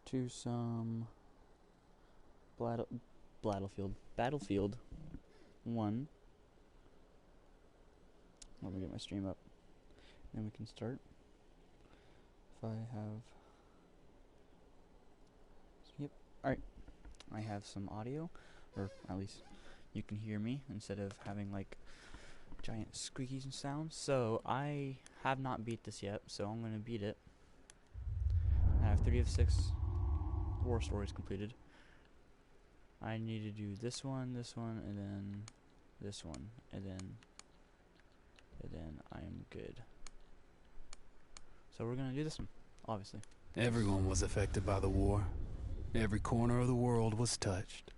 to some Battlefield 1. Let me get my stream up. Then we can start. If I have... Yep. Alright. I have some audio. Or at least you can hear me instead of having like giant squeakies and sounds. So I have not beat this yet, so I'm going to beat it. I have 3 of 6 war stories completed. I need to do this one, and then this one, and then I am good. So we're gonna do this one, obviously. Everyone was affected by the war. Every corner of the world was touched.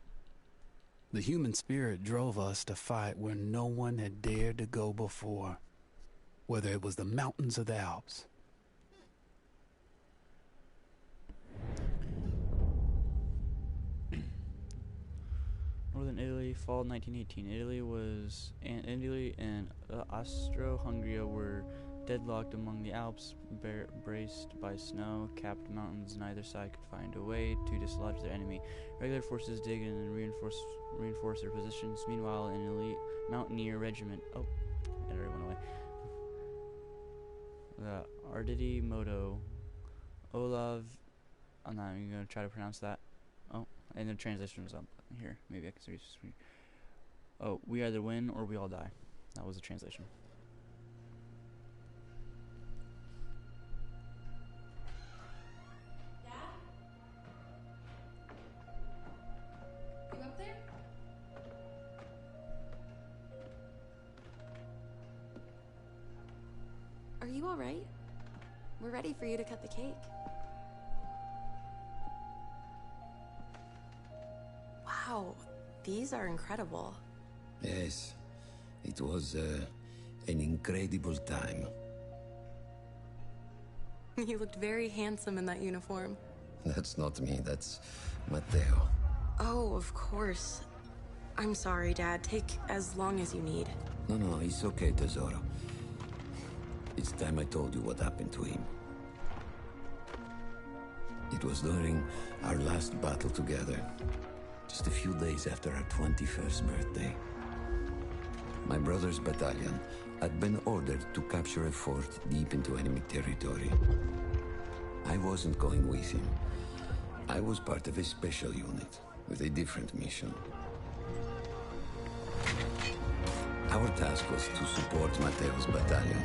The human spirit drove us to fight where no one had dared to go before, whether it was the mountains or the Alps. Northern Italy, fall 1918. Italy and Austro-Hungary were deadlocked among the Alps, braced by snow-capped mountains. Neither side could find a way to dislodge their enemy. Regular forces dig in and reinforce their positions. Meanwhile, an elite mountaineer regiment... Oh, it already went away. The Arditi Moto. Olav... I'm not even going to try to pronounce that. Oh, and the translation's up here. Maybe I can see. Oh, we either win or we all die. That was the translation. Dad? You up there? Are you all right? We're ready for you to cut the cake. Wow, these are incredible. Yes, it was an incredible time. You looked very handsome in that uniform. That's not me, that's Matteo. Oh, of course. I'm sorry, Dad. Take as long as you need. No, it's okay, Tesoro. It's time I told you what happened to him. It was during our last battle together. Just a few days after our 21st birthday. My brother's battalion had been ordered to capture a fort deep into enemy territory. I wasn't going with him. I was part of a special unit with a different mission. Our task was to support Matteo's battalion.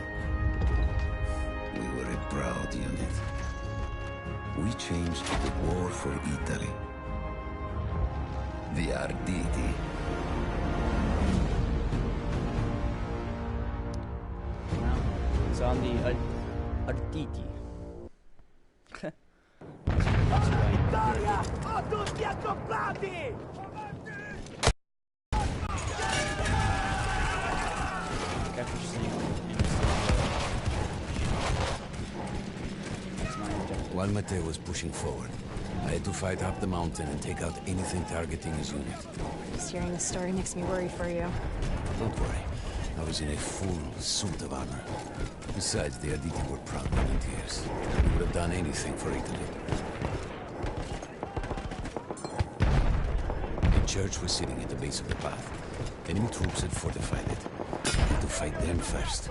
We were a proud unit. We changed the war for Italy. The Arditi. It's on the Arditi. Vittoria! Ho tutti accoppiati! While Matteo was pushing forward, I had to fight up the mountain and take out anything targeting his unit. Just hearing the story makes me worry for you. Don't worry, I was in a full suit of armor. Besides, the Arditi were proud volunteers. They would have done anything for Italy. The church was sitting at the base of the path. Enemy troops had fortified it. I had to fight them first.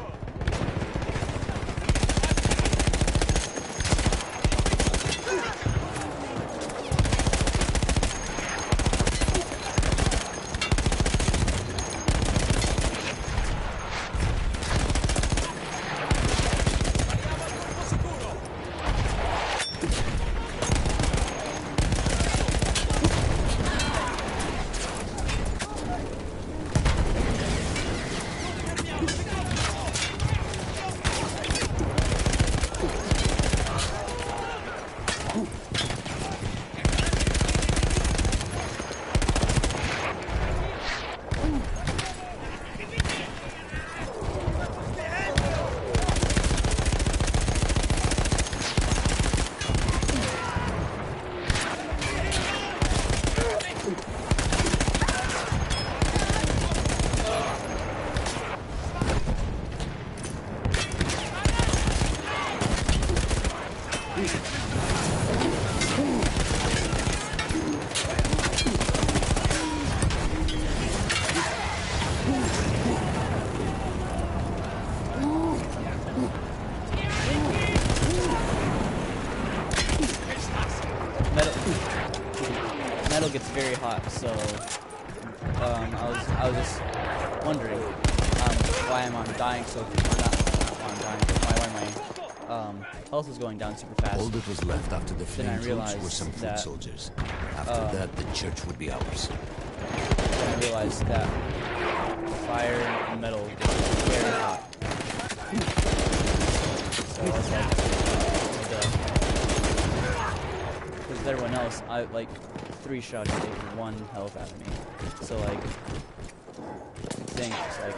metal gets very hot, so I was just wondering why am I dying so not why I'm dying, but why my health is going down super fast. All that was left after the Then I flame troops realized were some foot that, soldiers. After that, the church would be ours. Then I realized that fire and metal get very hot. So I was like, because everyone else, I like 3 shots take 1 health out of me. So like, thanks, like,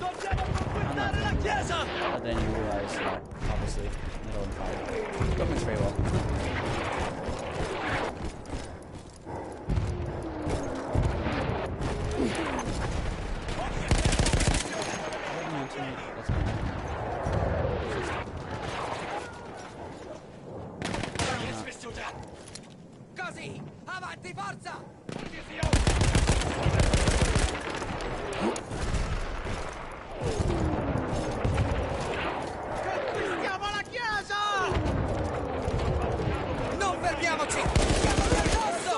I'm not doing that. But then you realize that obviously metal and fire don't mix very well. That's fine. Così! Avanti, forza! Conquistiamo la chiesa! Non fermiamoci! Siamo lì addosso!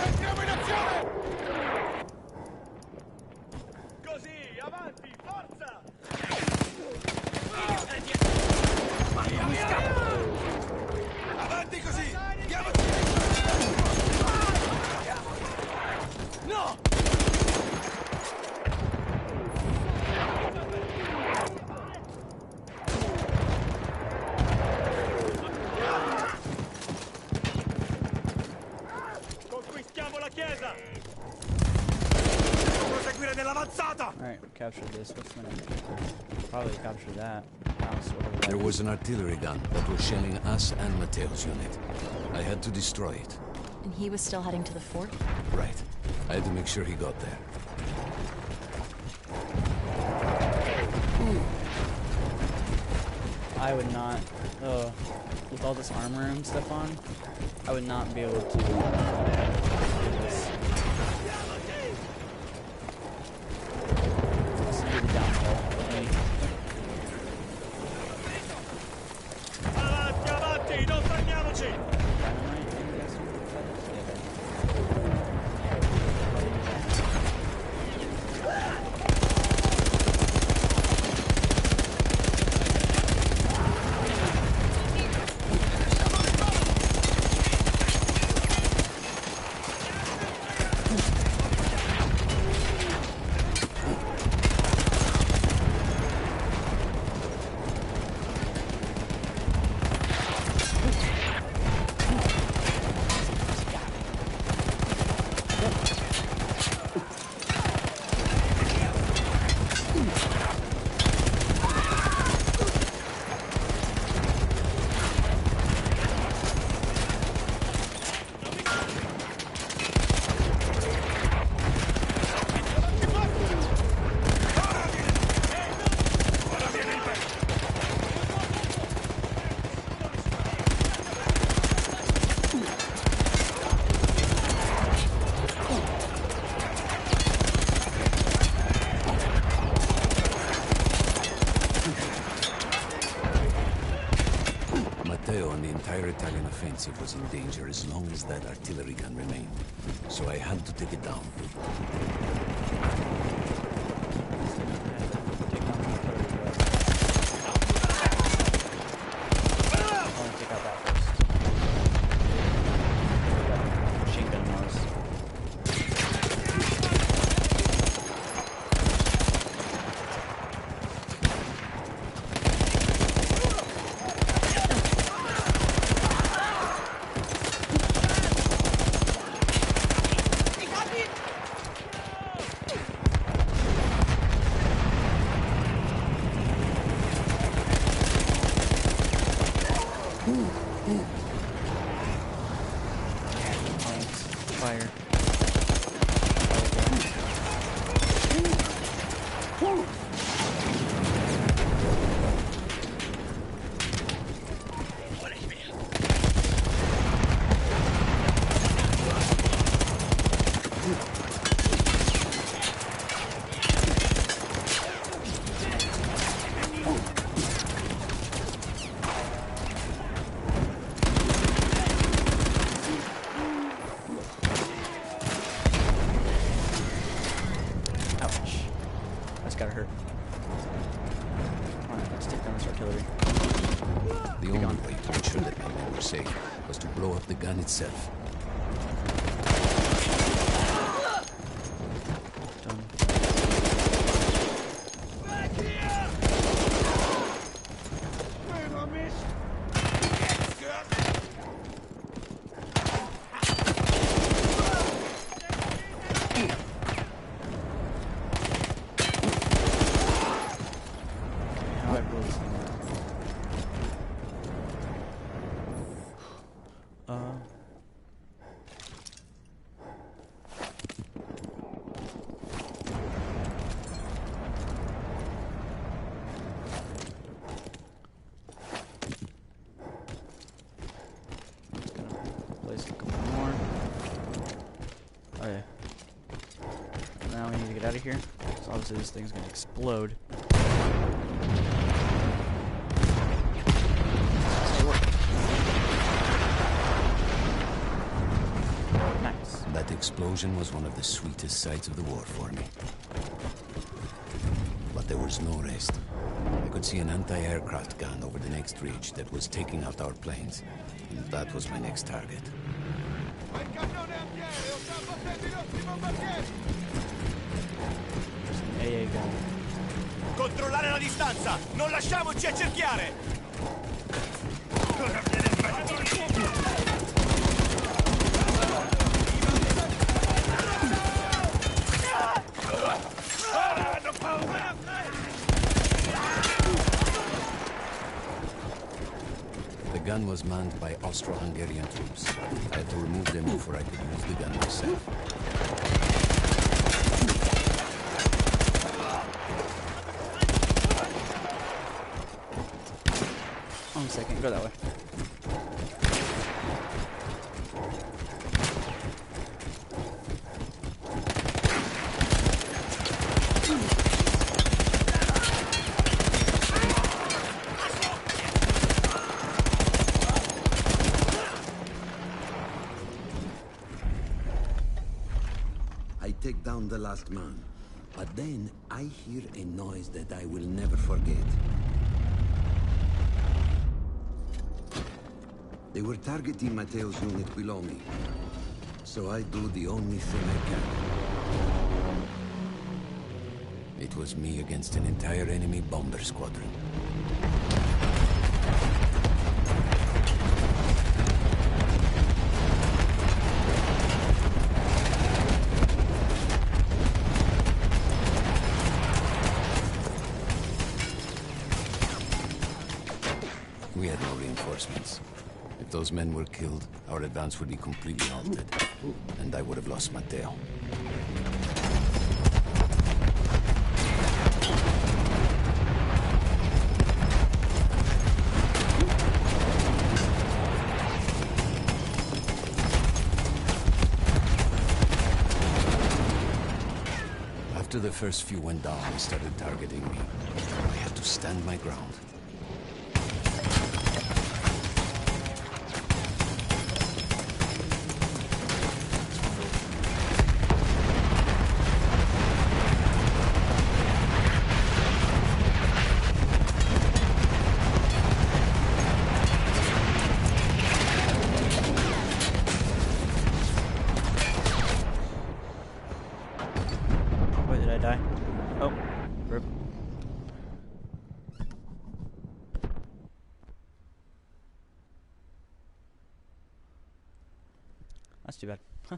Entriamo in azione! Così, avanti, forza! Avanti così! Diamoci! No! Conquistiamo la chiesa! Dobbiamo proseguire nell'avanzata! Alright, we captured this. What's the next? Probably capture that house or whatever. There was an artillery gun that was shelling us and Mateo's unit. I had to destroy it. And he was still heading to the fort? Right. I had to make sure he got there. I would not, with all this armor and stuff on, I would not be able to do this. This would be the downfall of me. Avanti, avanti, non fermiamoci! Dynamite, I guess you would say. Matteo and the entire Italian offensive was in danger as long as that artillery gun remained. So I had to take it down. Take out that first. Machine gun noise. Fire. only gun. way to ensure that my men were safe was to blow up the gun itself. Done. How do I blow this thing up? Place a couple more. Okay. Now we need to get out of here. So obviously this thing's gonna explode. Nice. That explosion was one of the sweetest sights of the war for me. But there was no rest. I could see an anti-aircraft gun over the next ridge that was taking out our planes. And that was my next target. There's an AA gun. Controllare la distanza! Non lasciamoci accerchiare! The gun was manned by Austro-Hungarian troops. I had to remove them before I could use the gun myself. One second, go that way. I take down the last man, but then I hear a noise that I will never forget. They were targeting Matteo's unit below me, so I do the only thing I can. It was me against an entire enemy bomber squadron. We had no reinforcements. If those men were killed, our advance would be completely halted, and I would have lost Matteo. After the first few went down, they started targeting me. I had to stand my ground. Wait, did I die? Oh, rip. That's too bad. Huh.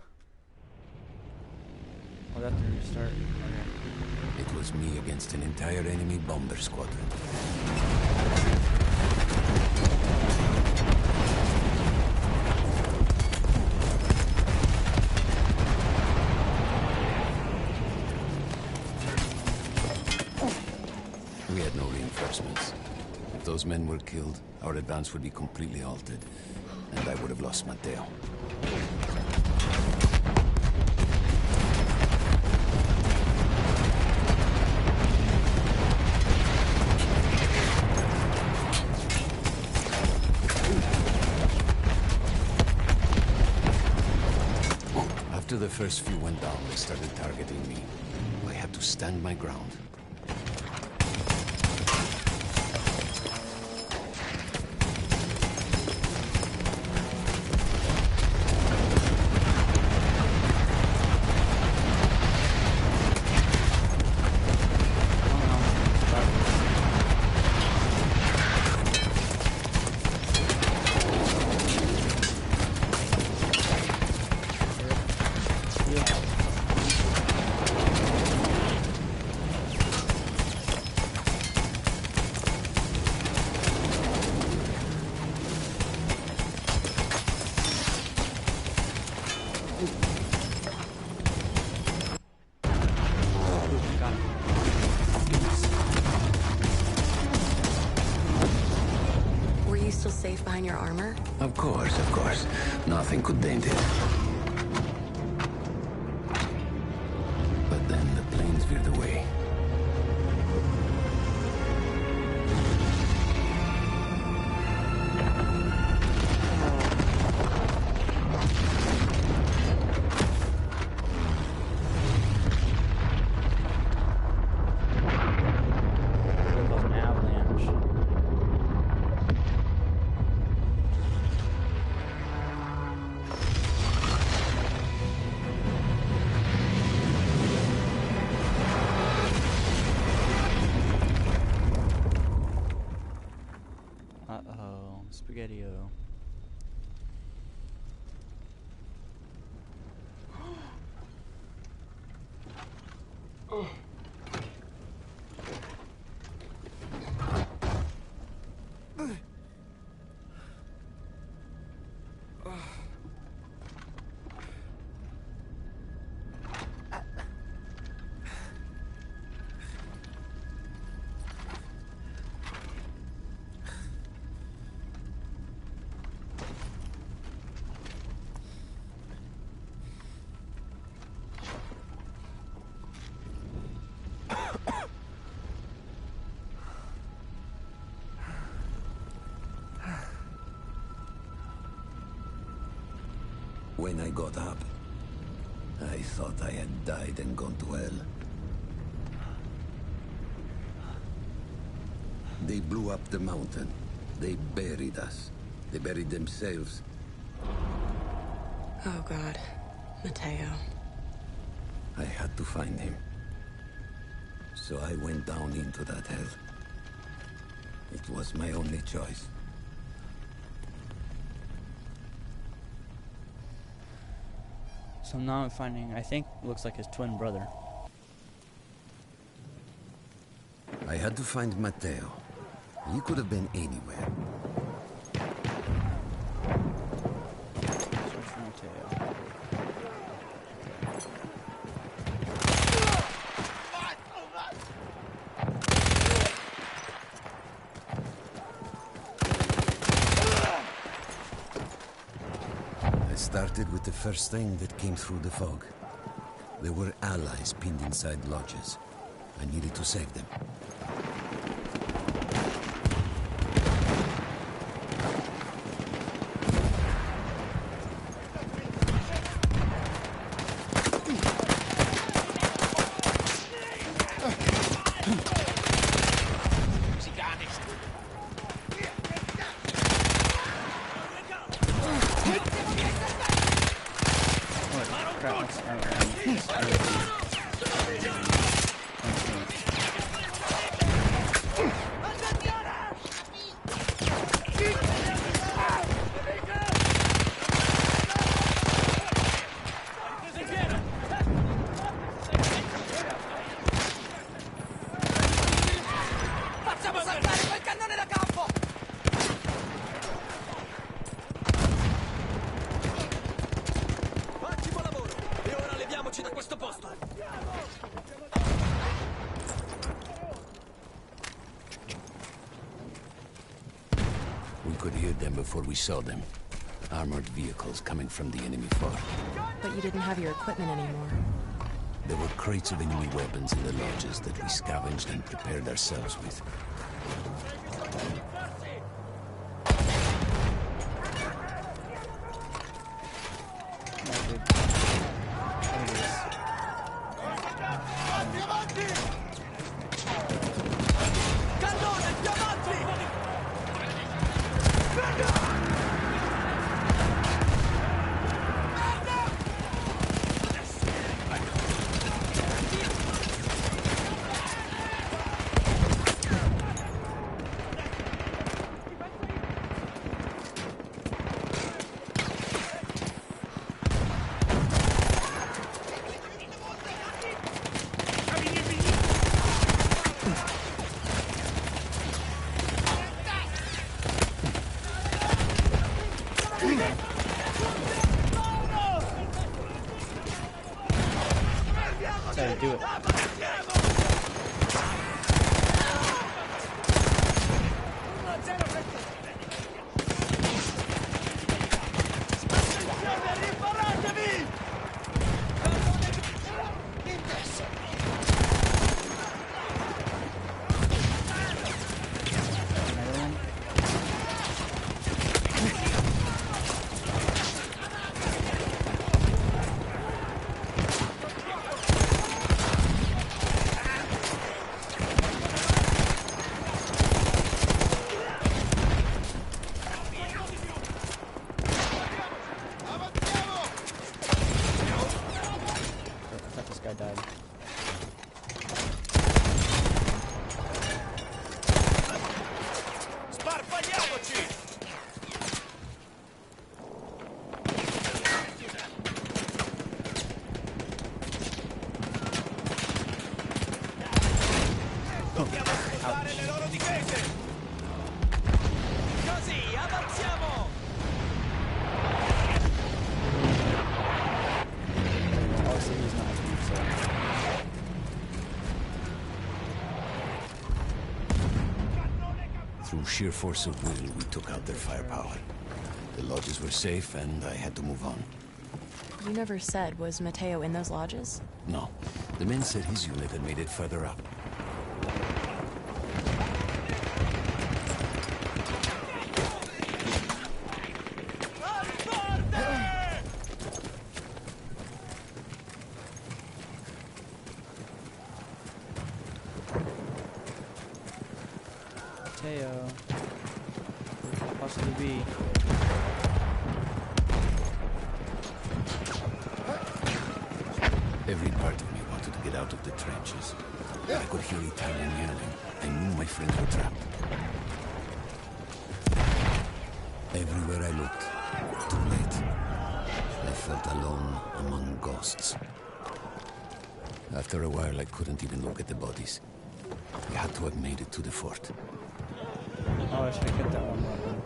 I'll have to restart. Okay. It was me against an entire enemy bomber squadron. We had no reinforcements. If those men were killed, our advance would be completely halted, and I would have lost Matteo. After the first few went down, they started targeting me. I had to stand my ground. still safe behind your armor? Of course, of course. Nothing could dent it. But then the planes veered away. There goes an avalanche. Uh-oh, Spaghetti-O. When I got up, I thought I had died and gone to hell. They blew up the mountain. They buried us. They buried themselves. Oh God, Mateo. I had to find him. So I went down into that hell. It was my only choice. So now I'm finding, I think, looks like his twin brother. I had to find Mateo. He could have been anywhere. Search for Mateo. I started with the first thing that came through the fog. There were allies pinned inside lodges. I needed to save them. We could hear them before we saw them. Armored vehicles coming from the enemy fort. But you didn't have your equipment anymore. There were crates of enemy weapons in the lodges that we scavenged and prepared ourselves with. That's how you do it. Through sheer force of will, we took out their firepower. The lodges were safe, and I had to move on. You never said, was Mateo in those lodges? No. The men said his unit had made it further up. Mateo. Where could it possibly be? Every part of me wanted to get out of the trenches. I could hear Italian yelling. I knew my friends were trapped. Everywhere I looked, too late. I felt alone among ghosts. After a while, I couldn't even look at the bodies. We had to have made it to the fort. Oh, I should have kept that one weapon.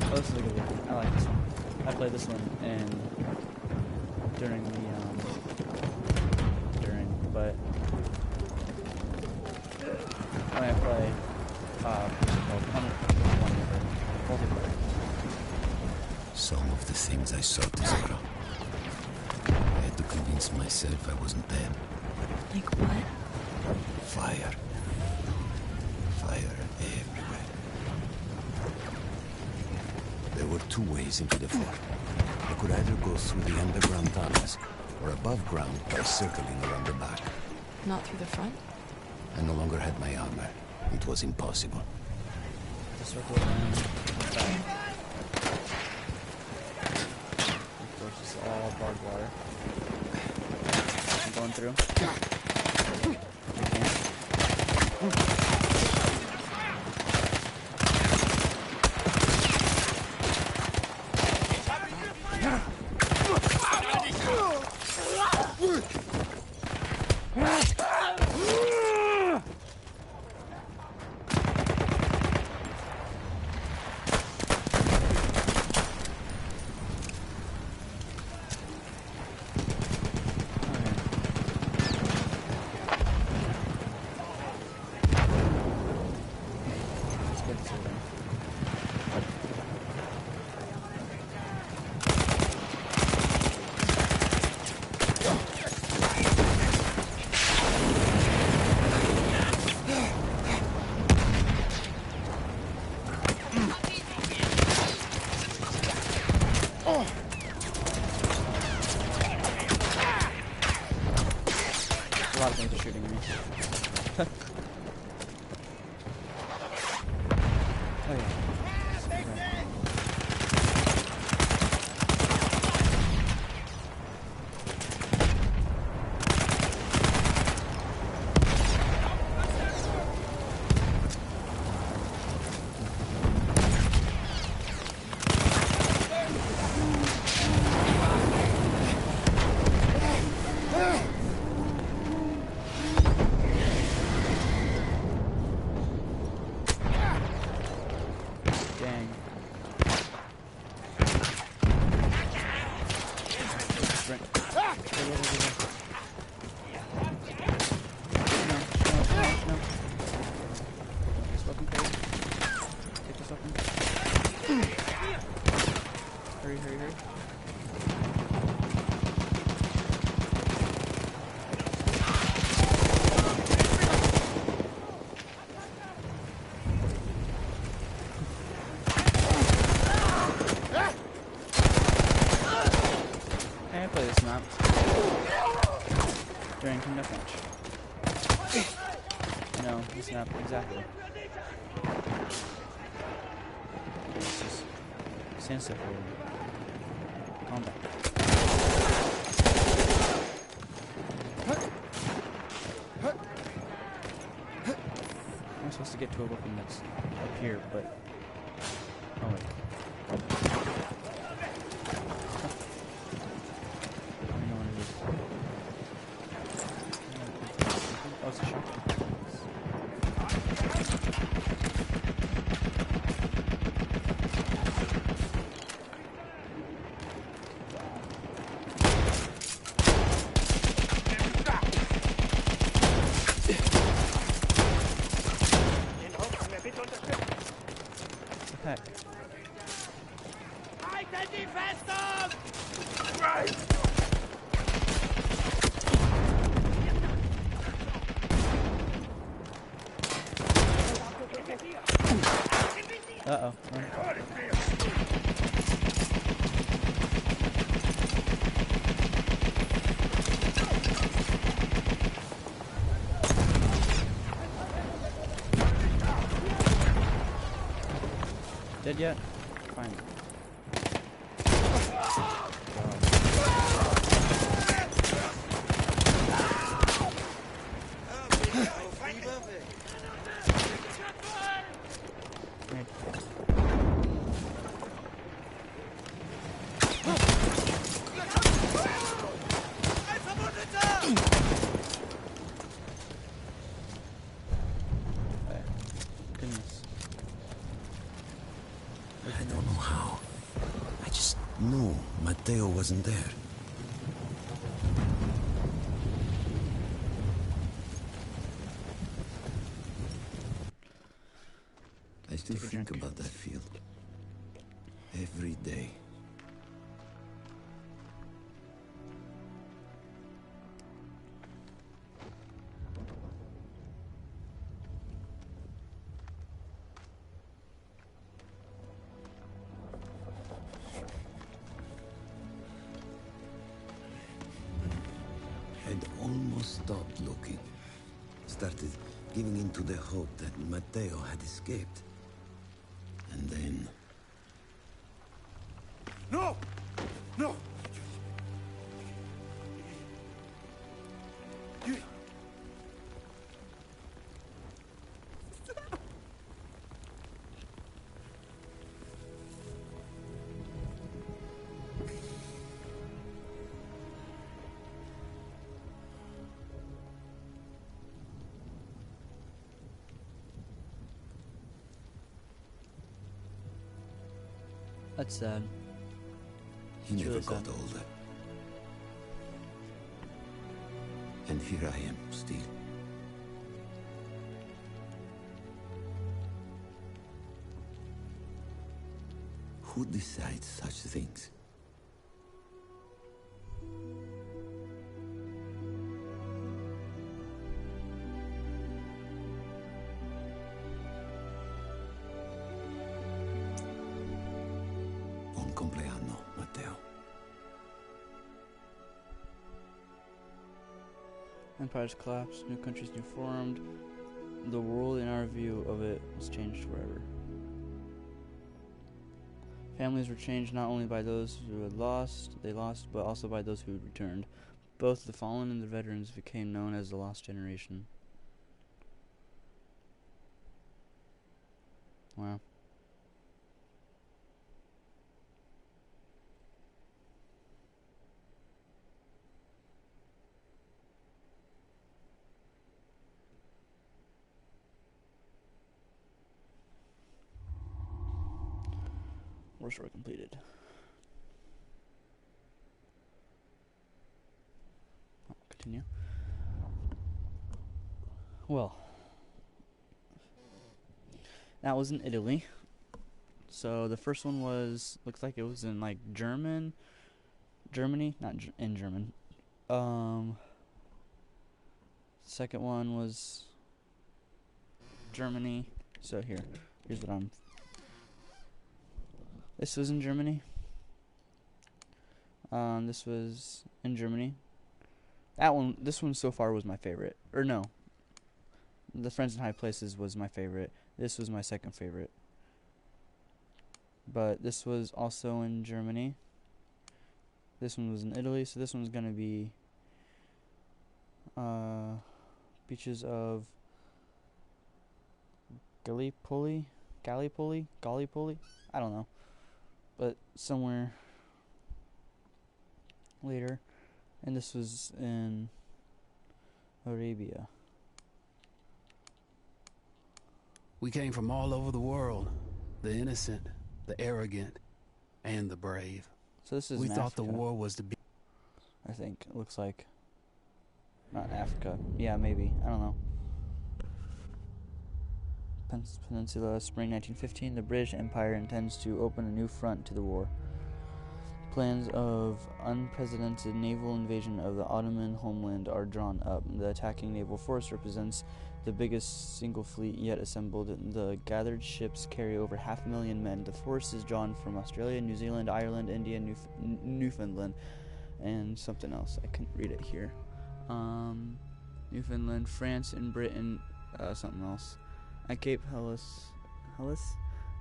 Oh, this is a good one. I like this one. I played this one during but when I play multiplayer. Some of the things I saw to zero. I had to convince myself I wasn't dead. Like what? Fire. Fire everywhere. There were two ways into the fort. I could either go through the underground tunnels, or above ground by circling around the back. Not through the front? I no longer had my armor. It was impossible. The circle around the back. Of course, it's all barbed wire. I'm going through. A lot of things are shooting at me. Oh yeah. Dang. Right. Go. No. This weapon, please. Take this weapon. Hurry. I play this map during Team Deathmatch. No, this map, exactly. It's just stand still for combat. I'm supposed to get to a weapon that's up here, but oh wait. Oh, it's a shotgun. heck? Uh-oh. Dead yet? Fine. Goodness. I don't know how. I just knew Matteo wasn't there. I still think about that field. Every day. I'd almost stopped looking. Started giving in to the hope that Matteo had escaped. And then... No! No! You... That's sad. He It's never really got sad. older. And here I am, still. Who decides such things? Buon compleanno, Matteo. Empires collapsed, new countries new formed. The world in our view of it was changed forever. Families were changed not only by those who had lost, but also by those who had returned. Both the fallen and the veterans became known as the Lost Generation. Wow. War story completed. Continue. Well, that was in Italy. So the first one looks like it was in like Germany, not in German. Second one was Germany. So here's what I'm. This was in Germany. This was in Germany. This one so far was my favorite. Or no. The Friends in High Places was my favorite. This was my second favorite. But this was also in Germany. This one was in Italy, so this one's gonna be beaches of Gallipoli? I don't know. But somewhere later. And this was in Arabia. We came from all over the world. The innocent, the arrogant, and the brave. So this is We in thought the Africa, war was to be. I think. It looks like. Not Africa. Yeah, maybe. I don't know. Peninsula, spring 1915, the British Empire intends to open a new front to the war. Plans of unprecedented naval invasion of the Ottoman homeland are drawn up. The attacking naval force represents the biggest single fleet yet assembled. The gathered ships carry over 500,000 men. The force is drawn from Australia, New Zealand, Ireland, India, Newfoundland, and something else. I couldn't read it here. Newfoundland, France, and Britain, something else. At Cape Helles,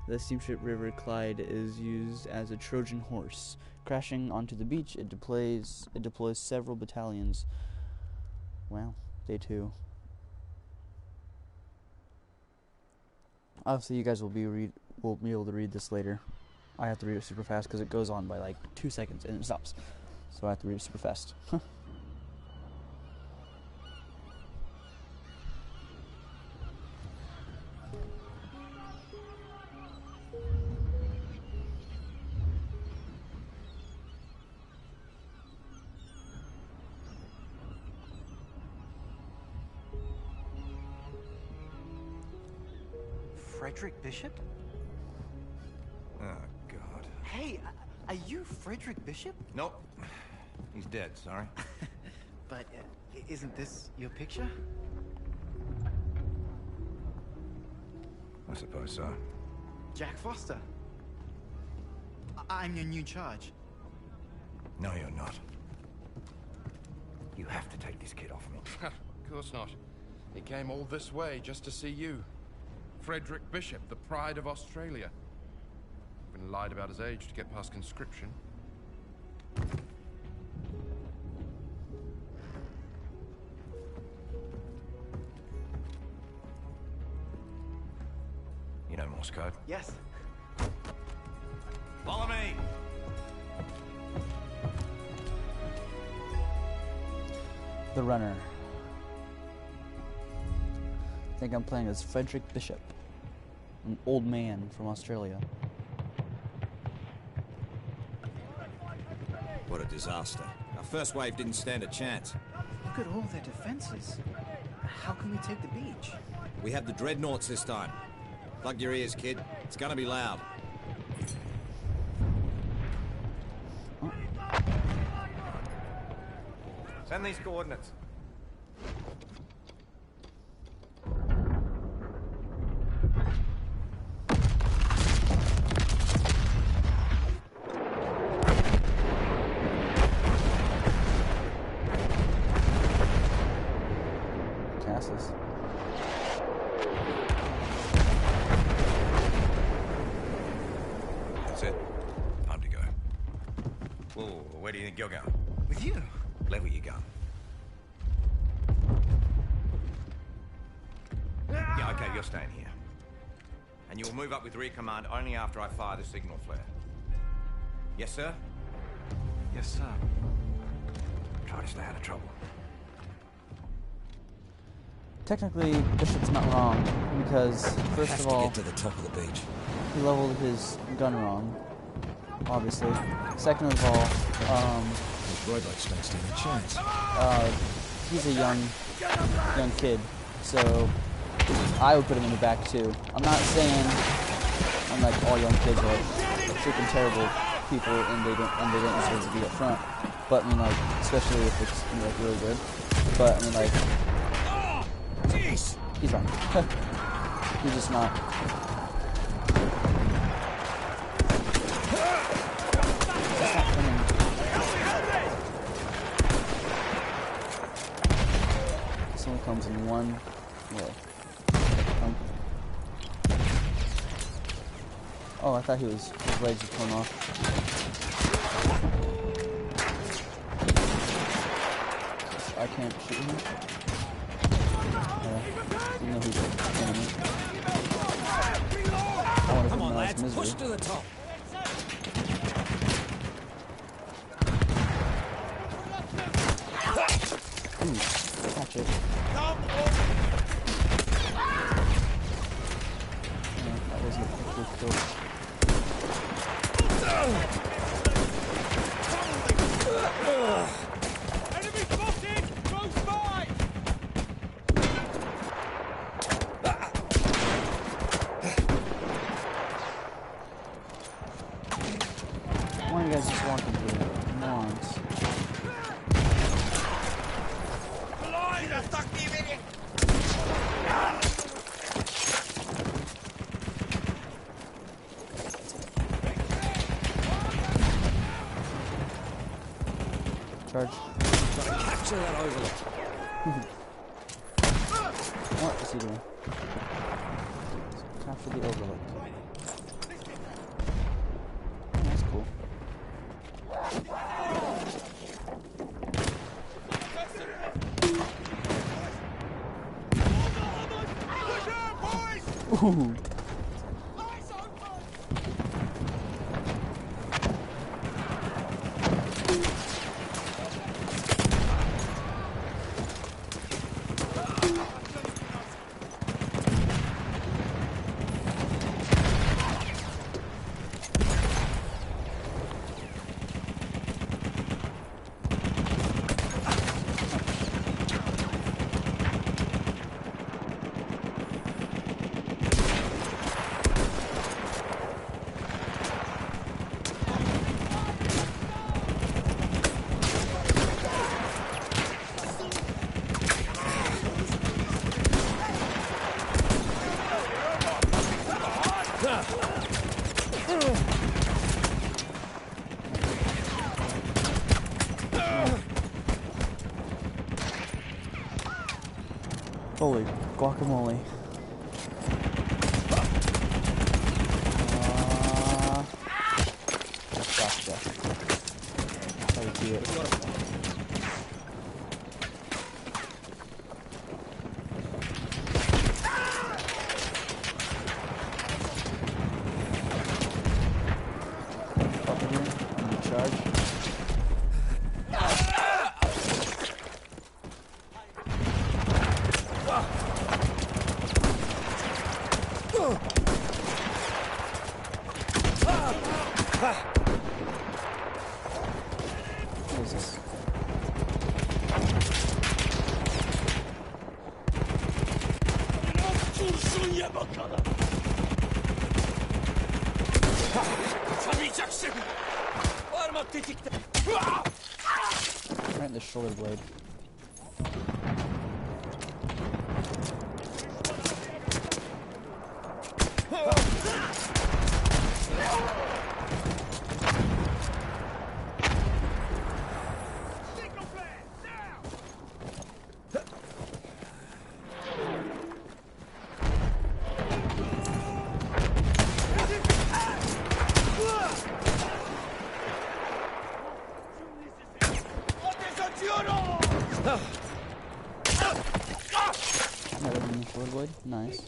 the steamship River Clyde is used as a Trojan horse. Crashing onto the beach, it deploys several battalions. Wow, day 2. Obviously, you guys will be able to read this later. I have to read it super fast because it goes on by like 2 seconds and it stops. So I have to read it super fast. Frederick Bishop? Oh, God. Hey, are you Frederick Bishop? Nope. He's dead, sorry. But isn't this your picture? I suppose so. Jack Foster. I'm your new charge. No, you're not. You have to take this kid off me. Of course not. He came all this way just to see you. Frederick Bishop, the pride of Australia. Even lied about his age to get past conscription. You know Morse code? Yes. Follow me! The Runner. I think I'm playing as Frederick Bishop, an old man from Australia. What a disaster. Our first wave didn't stand a chance. Look at all their defenses. How can we take the beach? We have the dreadnoughts this time. Plug your ears, kid. It's gonna be loud. Send these coordinates. Castles. That's it. Time to go. Whoa, where do you think you're going? With you? Level your gun. Yeah, okay, you're staying here. And you will move up with rear command only after I fire the signal flare. Yes, sir? Yes, sir. Try to stay out of trouble. Technically, Bishop's not wrong, because first Have of to all, get to the top of the beach. he leveled his gun wrong, obviously. Second of all, Those rowboats don't stand a chance. he's a young kid, so I would put him in the back too. I'm not saying I'm like all young kids are freaking terrible people and they don't deserve to be up front. But I mean, like, especially if it's like really good. But I mean, like, he's wrong. He's just not. This one comes in one way. Oh, I thought his legs were torn off. I can't shoot him. You know who's the enemy. I want to Come on, put lads, misery. push to the top. Ooh, catch it. Yeah, that was a quick kill. Enemy spotted! Close by! Charge. Gotta capture that overlook. What is he doing? Capture the overlook. Oh, that's cool. Ooh. Holy guacamole. Gotcha. That's how you do it. Fuck it here. I'm gonna charge. What is this? Right in the shoulder blade. Another one in the shoulder blade. Nice.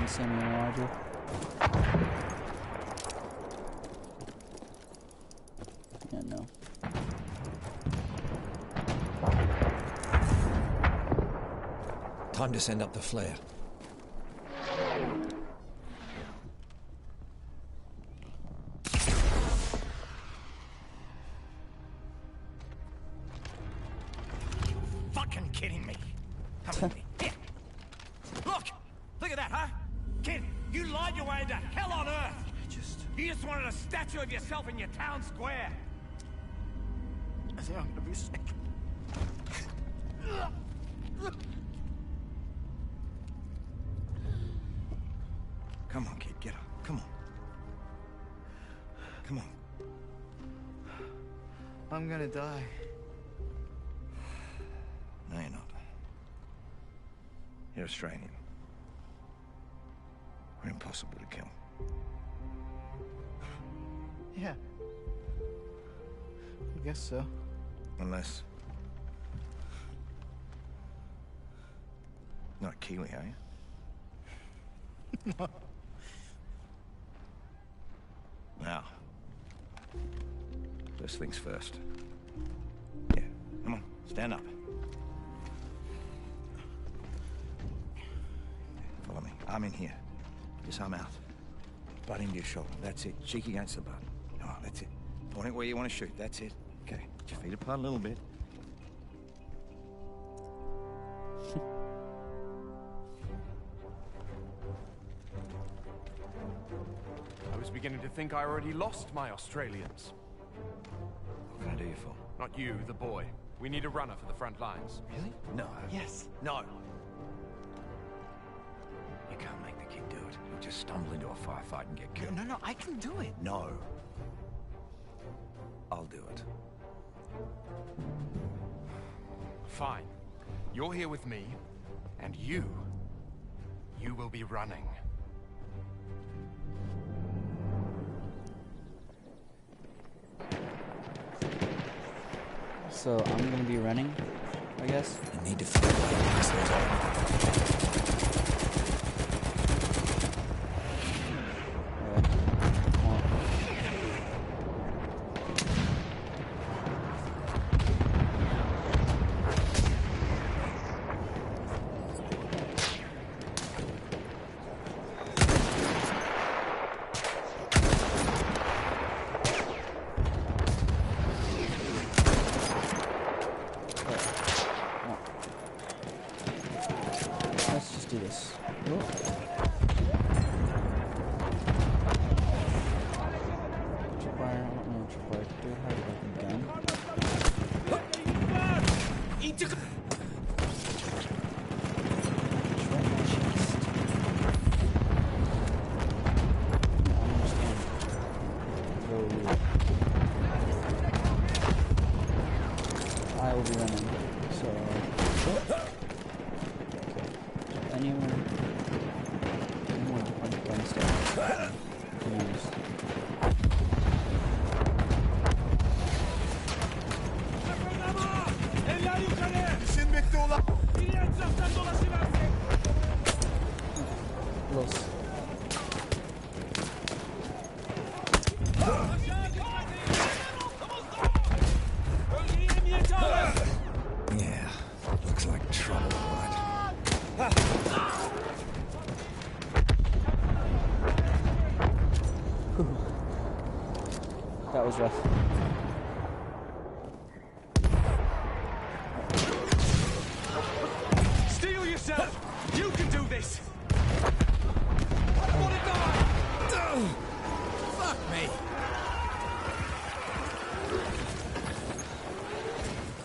Samuel Roger. Yeah, no. Time to send up the flare. Fucking kidding me. Come with me. Here. Look at that, huh? Kid, you lied your way into hell on earth. You just wanted a statue of yourself in your town square. I think I'm gonna be sick. Come on, kid, get up. Come on. Come on. I'm gonna die. No, you're not. You're Australian. We're impossible to kill. Yeah. I guess so. Unless... Not Keely, are you? Now, first things first. Yeah, come on, stand up. Follow me. I'm in here. Just arm out. Butt into your shoulder. That's it. Cheek against the butt. All right, that's it. Point it where you want to shoot. That's it. Okay. Put your feet apart a little bit. I was beginning to think I already lost my Australians. What can I do you for? Not you, the boy. We need a runner for the front lines. Really? No. Yes. No. You can't make the kid do it. He'll just stumble into a firefight and get killed. No, I can do it. No. I'll do it. Fine. You're here with me, and you will be running. So I'm gonna be running, I guess. I need to find a way to pass those Let's just do this. Tripwire, I don't know what tripwire to do. How do I open gun? It's right in my chest. I don't understand. Very weird. I will be running, so... Anyone different gun stuff? Who knows? Los. Yeah, looks like trouble, right? That was rough. Steel yourself! You can do this! Fuck me!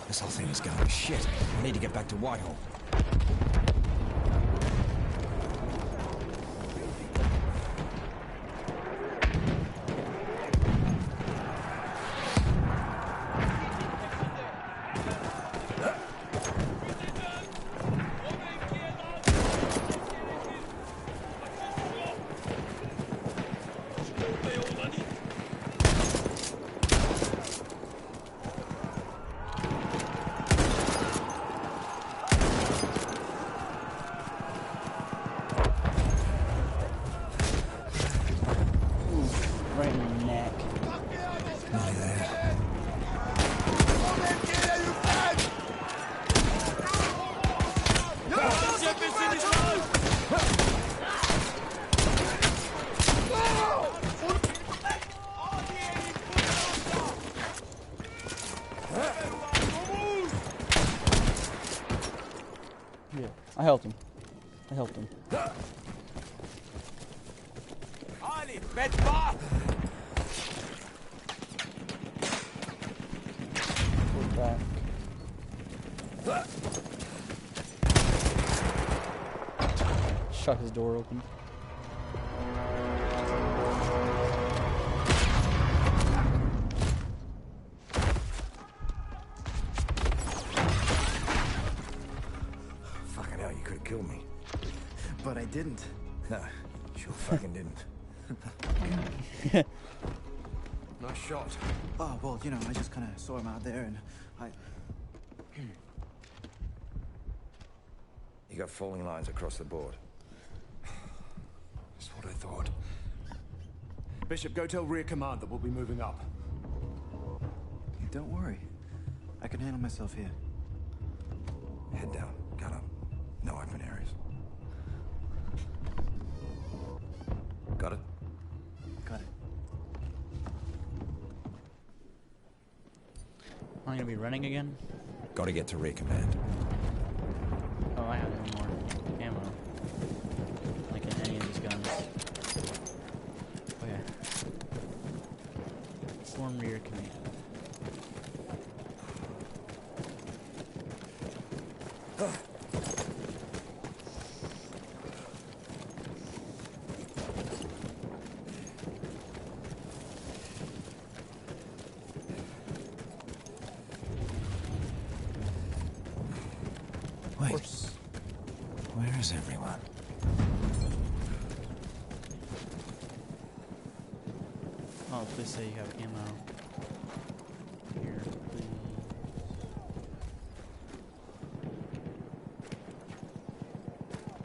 This whole thing is going to shit. I need to get back to Whitehall. Right in the neck. Nearly there. Yeah, I helped him. Pull back. Shut his door open. Fucking hell, you could have killed me. But I didn't. No, Sure fucking didn't. Nice shot. Oh, well, you know, I just kind of saw him out there and I... You got falling lines across the board. That's what I thought. Bishop, go tell rear command that we'll be moving up. Don't worry. I can handle myself here. Head down, gun up. No open areas. Got it? Got it. Am I gonna be running again? Gotta get to rear command. Oh, I have no more ammo. Like in any of these guns. Oh yeah. Form rear command. Wait. Where is everyone? Oh, please say you have ammo. Here, please.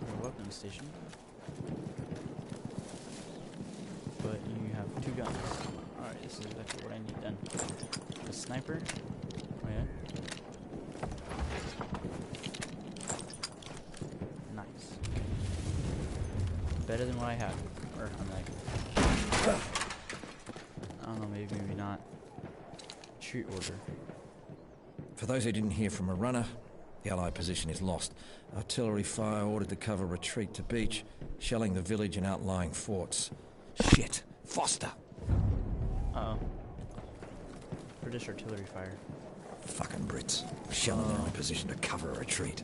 A weapons station. But you have 2 guns. Alright, this is exactly what I need then. A sniper. Oh yeah. Nice. Better than what I have. Or I'm like, I don't know, maybe not. Shoot order. For those who didn't hear from a runner, the Allied position is lost. Artillery fire ordered to cover retreat to beach, shelling the village and outlying forts. Shit! Foster! Uh-oh. British artillery fire. Fucking Brits. Shelling their own position to cover a retreat.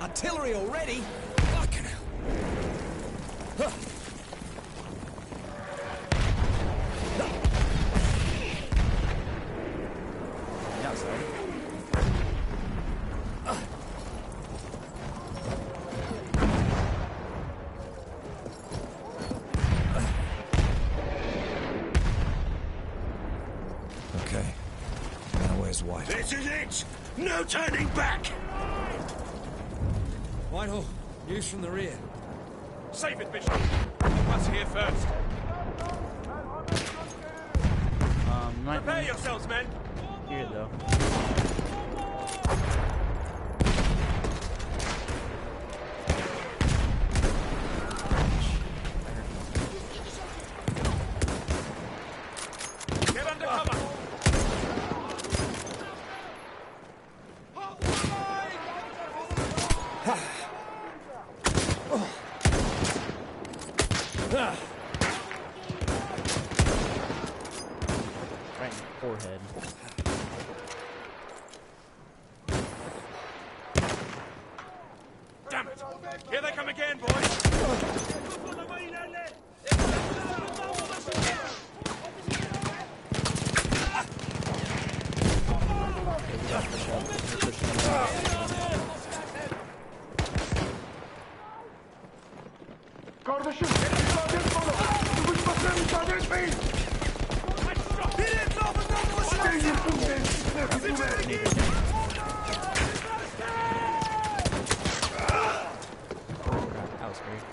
Artillery already? Fucking hell. The outside. Okay. Now where's White? This is it! No turning back! Whitehall, news from the rear. Save it, Bishop! Us here first. Might Prepare yourselves, men! here though. Get under cover! Right in the forehead. Damn it! Here they come again, boys! Kardeşim, müsaade et bana. Sıvışmasına müsaade etmeyin. Biri etrafından koşun! Beni yırtın beni. That was great.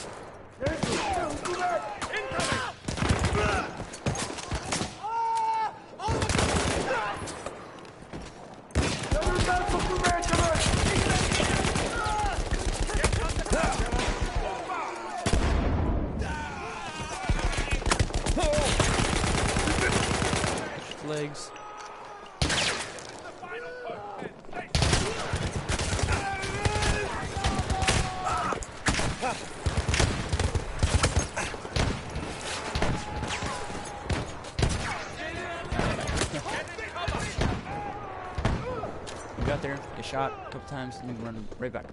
Yanından tutulmaya çalış. Legs. We got there, get shot a couple times, and then run right back.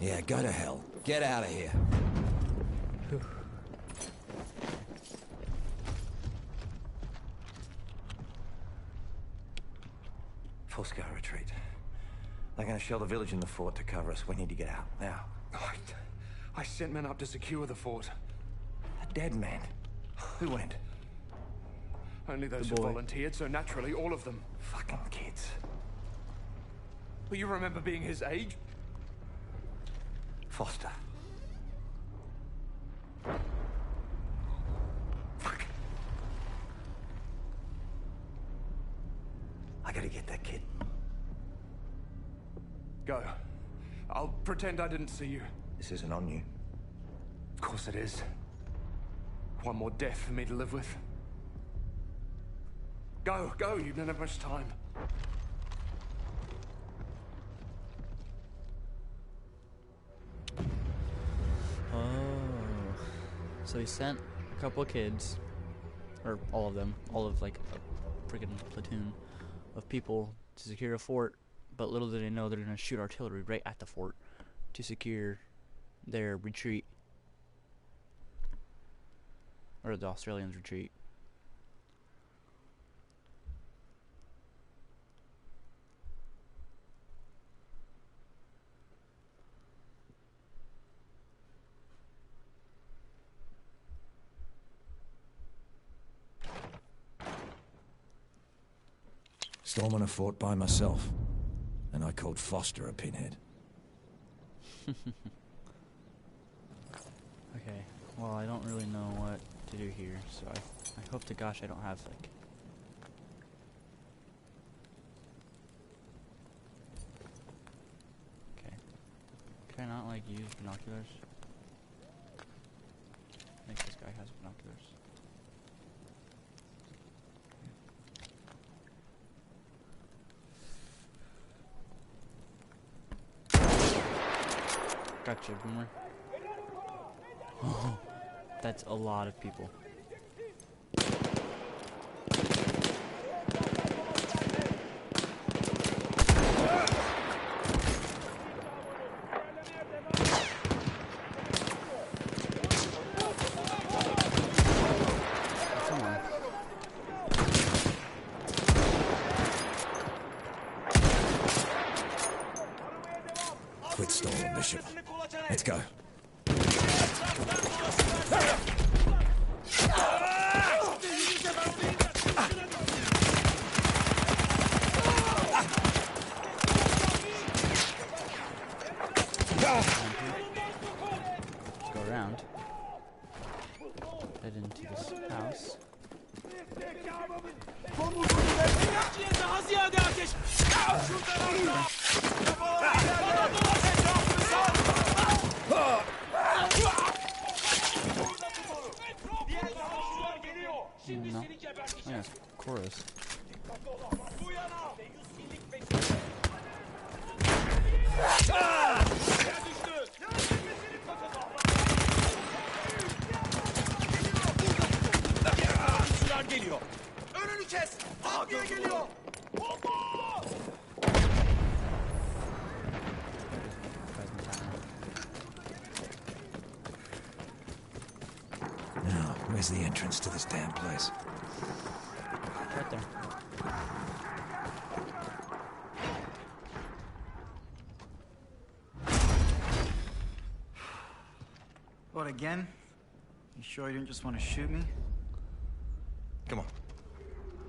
Yeah, go to hell. Get out of here. Full-scale retreat. They're gonna shell the village and the fort to cover us. We need to get out, now. I sent men up to secure the fort. A dead man? Who went? Only those who volunteered, so naturally all of them. Fucking kids. Well, you remember being his age? Foster. Fuck. I gotta get that kid. Go. I'll pretend I didn't see you. This isn't on you. Of course it is. One more death for me to live with. Go, go, you don't have much time. Oh. So he sent a couple of kids, or all of them, all of like a freaking platoon of people to secure a fort, but little did they know they're gonna shoot artillery right at the fort to secure their retreat. Or the Australians' retreat. Storming a fort by myself. And I called Foster a pinhead. Okay, well I don't really know what to do here, so I hope to gosh I don't have like... Okay. Can I not like use binoculars? I think this guy has binoculars. Gotcha, Boomer. Oh, that's a lot of people. Come on. Quit stalling, Bishop. Let's go. Let's go around. Head into this house. No. Yeah, it's chorus. Geliyor. Önünü kes. Abiye geliyor. Now, where's the entrance to this damn place? Right there. What, again? You sure you didn't just want to shoot me? Come on.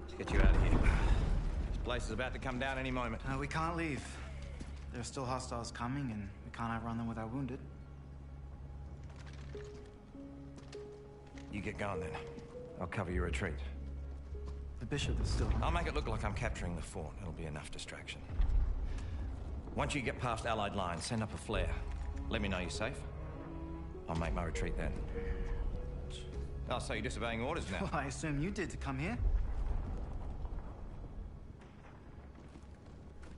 Let's get you out of here. This place is about to come down any moment. We can't leave. There are still hostiles coming, and we can't outrun them with our wounded. You get going then. I'll cover your retreat. The bishop is still... I'll make it look like I'm capturing the fort. It'll be enough distraction. Once you get past Allied lines, send up a flare. Let me know you're safe. I'll make my retreat then. Oh, so you're disobeying orders now? Well, I assume you did to come here.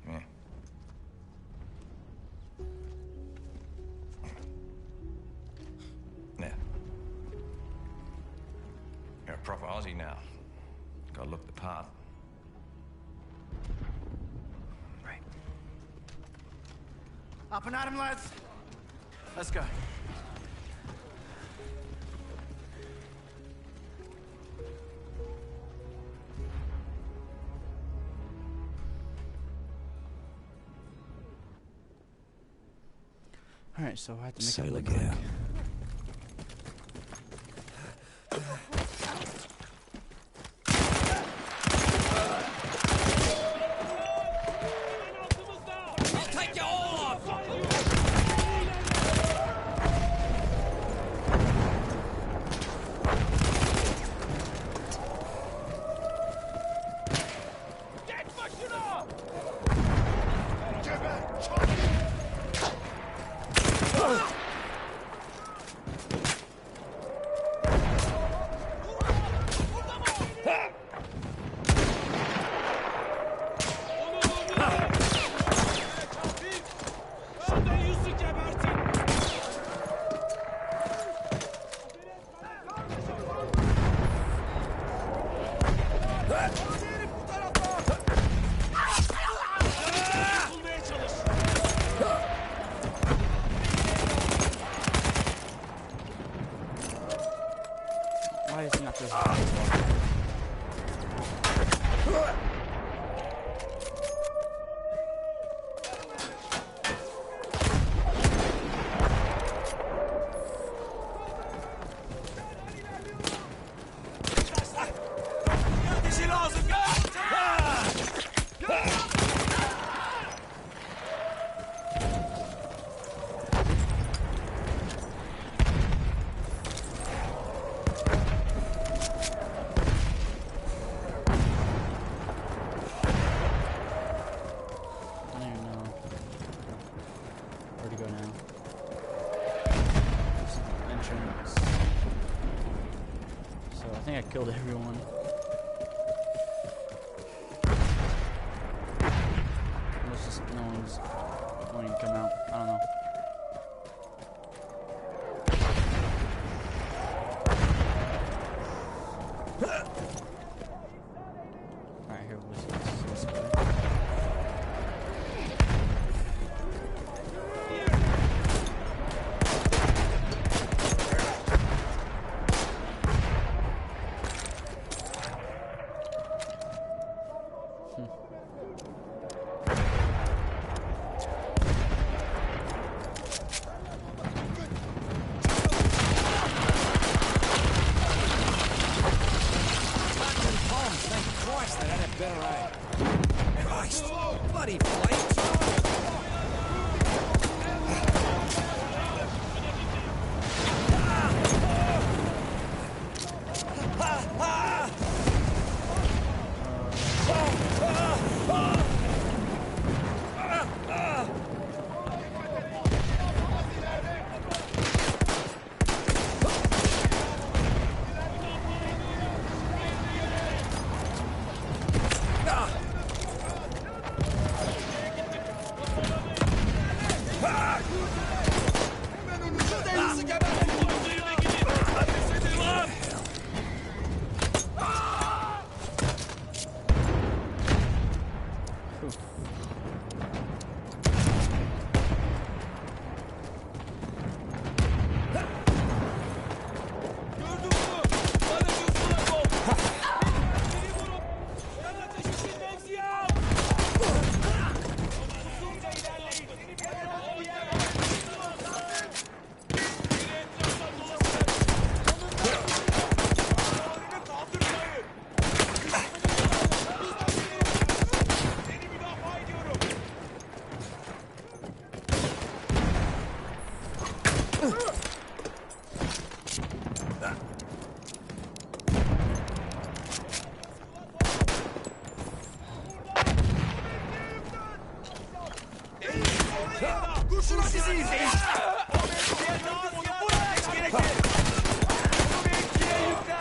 Yeah. Now. You're a proper Aussie now. Gotta look the part. Right. Up and at him, lads! Let's go. Alright, so I have to make Say it look again. like... Why is he not this? Killed everyone. Unless just no one's wanting to come out. I don't know. Alright, here let's go.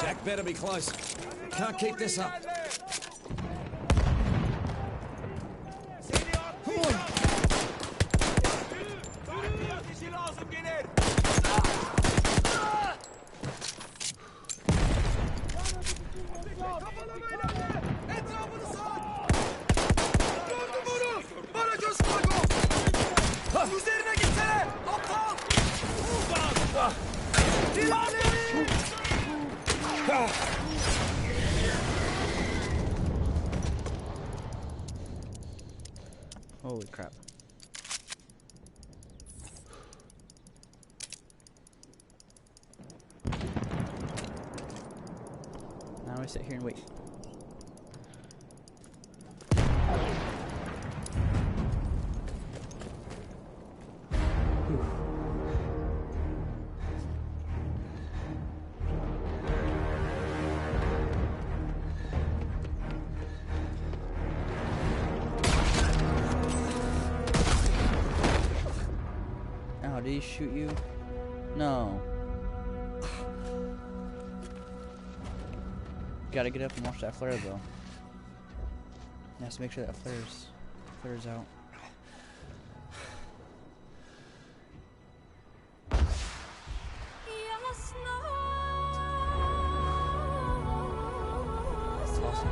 Jack better be close. Can't keep this up. Holy crap. Now I sit here and wait. Oh, did he shoot you? No. Gotta get up and watch that flare though. He has to make sure that flares out. That's awesome.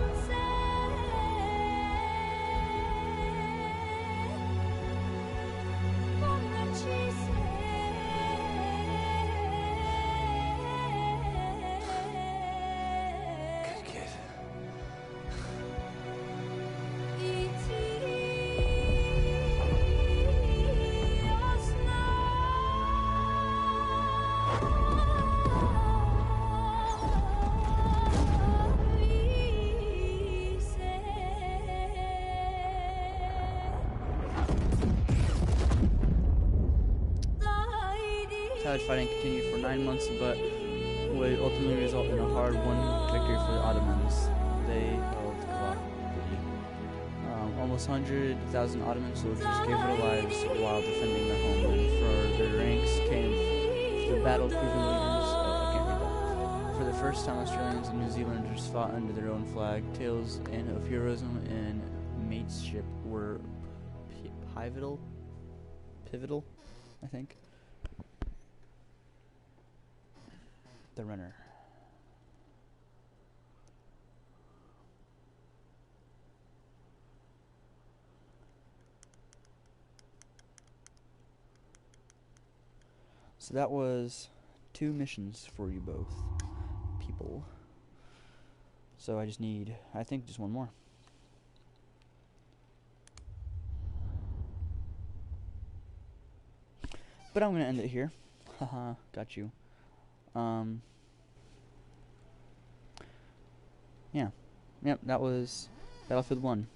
Savage fighting continued for 9 months, but would ultimately result in a hard-won victory for the Ottomans. They held Gallipoli. Almost 100,000 Ottoman soldiers gave their lives while defending their homeland. For their ranks came the battle-proven leaders. I can't read that. For the first time, Australians and New Zealanders fought under their own flag. Tales of heroism and mateship were pivotal, I think. The runner. So that was 2 missions for you both people. So I just need, I think, just 1 more. But I'm going to end it here. Haha, got you. Yeah. Yep, that was Battlefield 1.